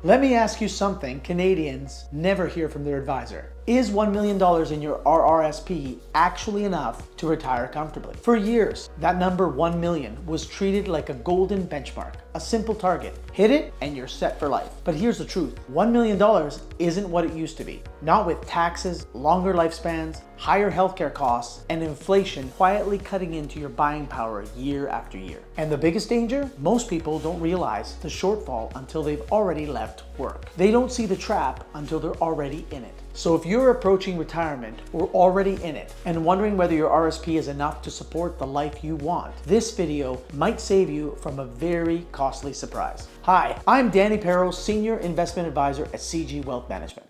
Let me ask you something Canadians never hear from their advisor. Is $1 million in your RRSP actually enough to retire comfortably? For years, that number 1 million was treated like a golden benchmark, a simple target. Hit it and you're set for life. But here's the truth, $1 million isn't what it used to be. Not with taxes, longer lifespans, higher healthcare costs, and inflation quietly cutting into your buying power year after year. And the biggest danger? Most people don't realize the shortfall until they've already left work. They don't see the trap until they're already in it. So if you're approaching retirement or already in it and wondering whether your RSP is enough to support the life you want, this video might save you from a very costly surprise. Hi, I'm Danny Perro, Senior Investment Advisor at CG Wealth Management.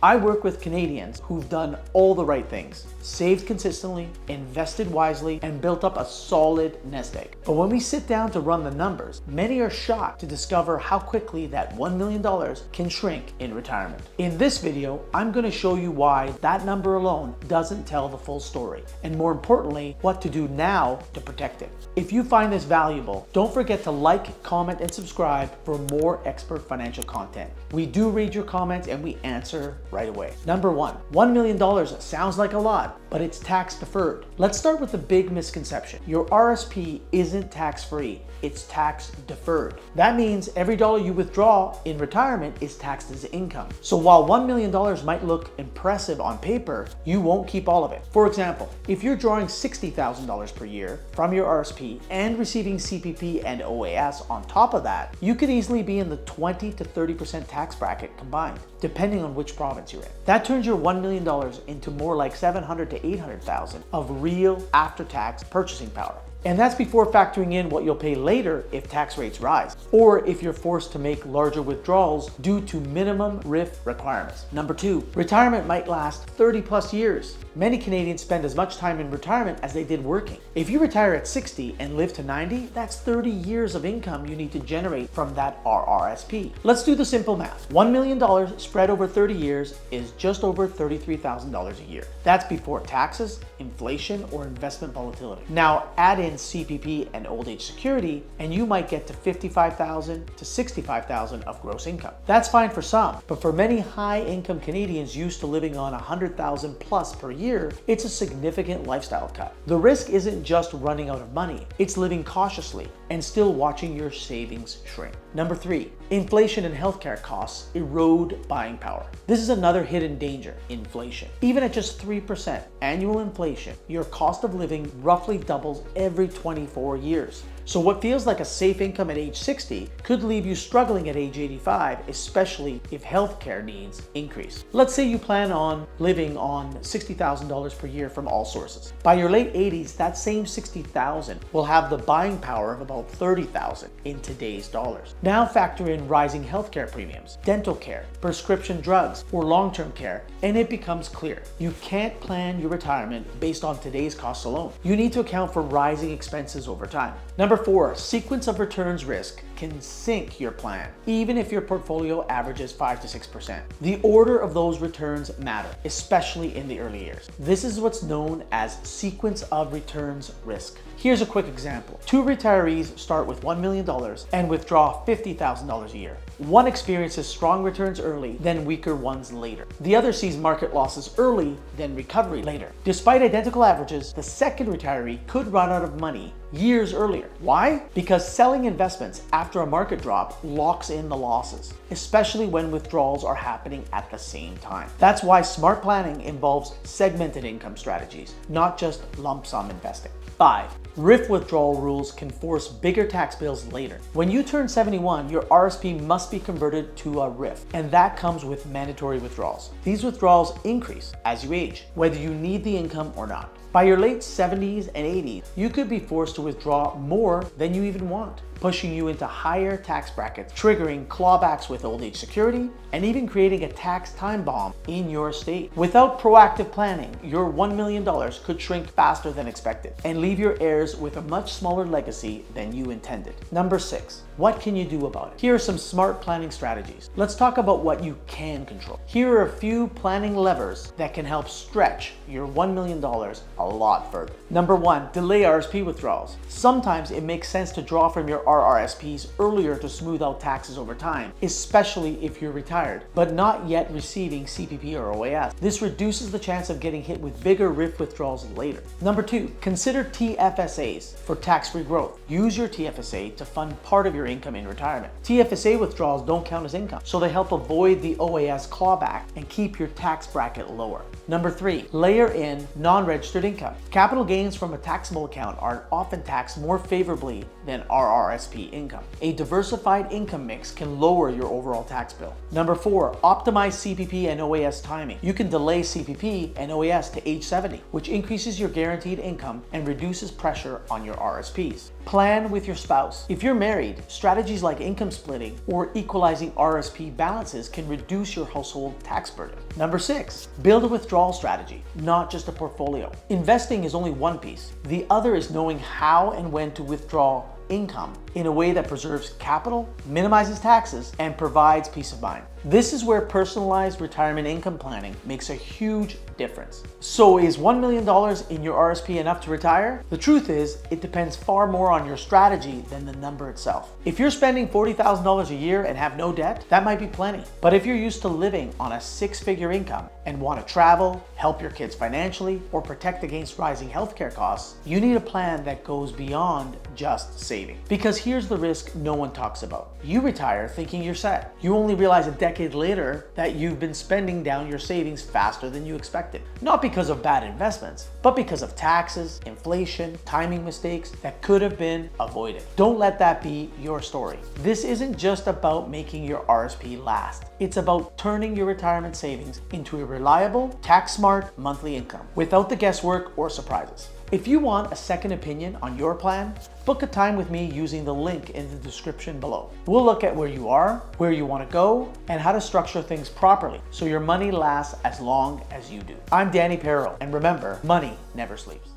I work with Canadians who've done all the right things, saved consistently, invested wisely, and built up a solid nest egg. But when we sit down to run the numbers, many are shocked to discover how quickly that $1 million can shrink in retirement. In this video, I'm going to show you why that number alone doesn't tell the full story, and more importantly, what to do now to protect it. If you find this valuable, don't forget to like, comment, and subscribe for more expert financial content. We do read your comments and we answer right away. Number one, $1 million sounds like a lot, but it's tax deferred. Let's start with the big misconception. Your RSP isn't tax-free, it's tax deferred. That means every dollar you withdraw in retirement is taxed as income. So while $1 million might look impressive on paper, you won't keep all of it. For example, if you're drawing $60,000 per year from your RSP and receiving CPP and OAS on top of that, you could easily be in the 20 to 30% tax bracket combined, depending on which province you're in. That turns your $1 million into more like $700,000 to $800,000 of real after-tax purchasing power. And that's before factoring in what you'll pay later if tax rates rise, or if you're forced to make larger withdrawals due to minimum RIFF requirements. Number two, retirement might last 30 plus years. Many Canadians spend as much time in retirement as they did working. If you retire at 60 and live to 90, that's 30 years of income you need to generate from that RRSP. Let's do the simple math. $1 million spread over 30 years is just over $33,000 a year. That's before taxes, inflation, or investment volatility. Now add in CPP and old age security, and you might get to $55,000 to $65,000 of gross income. That's fine for some, but for many high-income Canadians used to living on $100,000 plus per year, it's a significant lifestyle cut. The risk isn't just running out of money, it's living cautiously and still watching your savings shrink. Number three, inflation and healthcare costs erode buying power. This is another hidden danger, inflation. Even at just 3% annual inflation, your cost of living roughly doubles every 24 years. So what feels like a safe income at age 60 could leave you struggling at age 85, especially if healthcare needs increase. Let's say you plan on living on $60,000 per year from all sources. By your late 80s, that same $60,000 will have the buying power of about $30,000 in today's dollars. Now factor in rising healthcare premiums, dental care, prescription drugs, or long-term care, and it becomes clear. You can't plan your retirement based on today's costs alone. You need to account for rising expenses over time. Number four, sequence of returns risk can sink your plan, even if your portfolio averages 5 to 6%. The order of those returns matter, especially in the early years. This is what's known as sequence of returns risk. Here's a quick example. Two retirees start with $1 million and withdraw $50,000 a year. One experiences strong returns early, then weaker ones later. The other sees market losses early, then recovery later. Despite identical averages, the second retiree could run out of money years earlier. Why? Because selling investments after a market drop locks in the losses, especially when withdrawals are happening at the same time. That's why smart planning involves segmented income strategies, not just lump sum investing. 5. RIF withdrawal rules can force bigger tax bills later. When you turn 71, your RSP must be converted to a RIF, and that comes with mandatory withdrawals. These withdrawals increase as you age, whether you need the income or not. By your late 70s and 80s, you could be forced to withdraw more than you even want. pushing you into higher tax brackets, triggering clawbacks with old age security, and even creating a tax time bomb in your state. Without proactive planning, your $1 million could shrink faster than expected and leave your heirs with a much smaller legacy than you intended. Number 6, what can you do about it? Here are some smart planning strategies. Let's talk about what you can control. Here are a few planning levers that can help stretch your $1 million a lot further. Number 1, delay RSP withdrawals. Sometimes it makes sense to draw from your RRSPs earlier to smooth out taxes over time, especially if you're retired, but not yet receiving CPP or OAS. This reduces the chance of getting hit with bigger RIF withdrawals later. Number 2, consider TFSAs for tax-free growth. Use your TFSA to fund part of your income in retirement. TFSA withdrawals don't count as income, so they help avoid the OAS clawback and keep your tax bracket lower. Number 3, layer in non-registered income. Capital gains from a taxable account are often taxed more favorably than RRSP income. A diversified income mix can lower your overall tax bill. Number 4, optimize CPP and OAS timing. You can delay CPP and OAS to age 70, which increases your guaranteed income and reduces pressure on your RSPs. Plan with your spouse. If you're married, strategies like income splitting or equalizing RSP balances can reduce your household tax burden. Number 6, build a withdrawal strategy, not just a portfolio. Investing is only one piece. The other is knowing how and when to withdraw income in a way that preserves capital, minimizes taxes, and provides peace of mind. This is where personalized retirement income planning makes a huge difference. So is $1 million in your RSP enough to retire? The truth is, it depends far more on your strategy than the number itself. If you're spending $40,000 a year and have no debt, that might be plenty. But if you're used to living on a six-figure income and want to travel, help your kids financially, or protect against rising healthcare costs, you need a plan that goes beyond just saving. Because here's the risk no one talks about. You retire thinking you're set. You only realize a decade later that you've been spending down your savings faster than you expected. Not because of bad investments, but because of taxes, inflation, timing mistakes that could have been avoided. Don't let that be your story. This isn't just about making your RSP last. It's about turning your retirement savings into a reliable, tax-smart monthly income without the guesswork or surprises. If you want a second opinion on your plan, book a time with me using the link in the description below. We'll look at where you are, where you want to go, and how to structure things properly so your money lasts as long as you do. I'm Danny Perro, and remember, money never sleeps.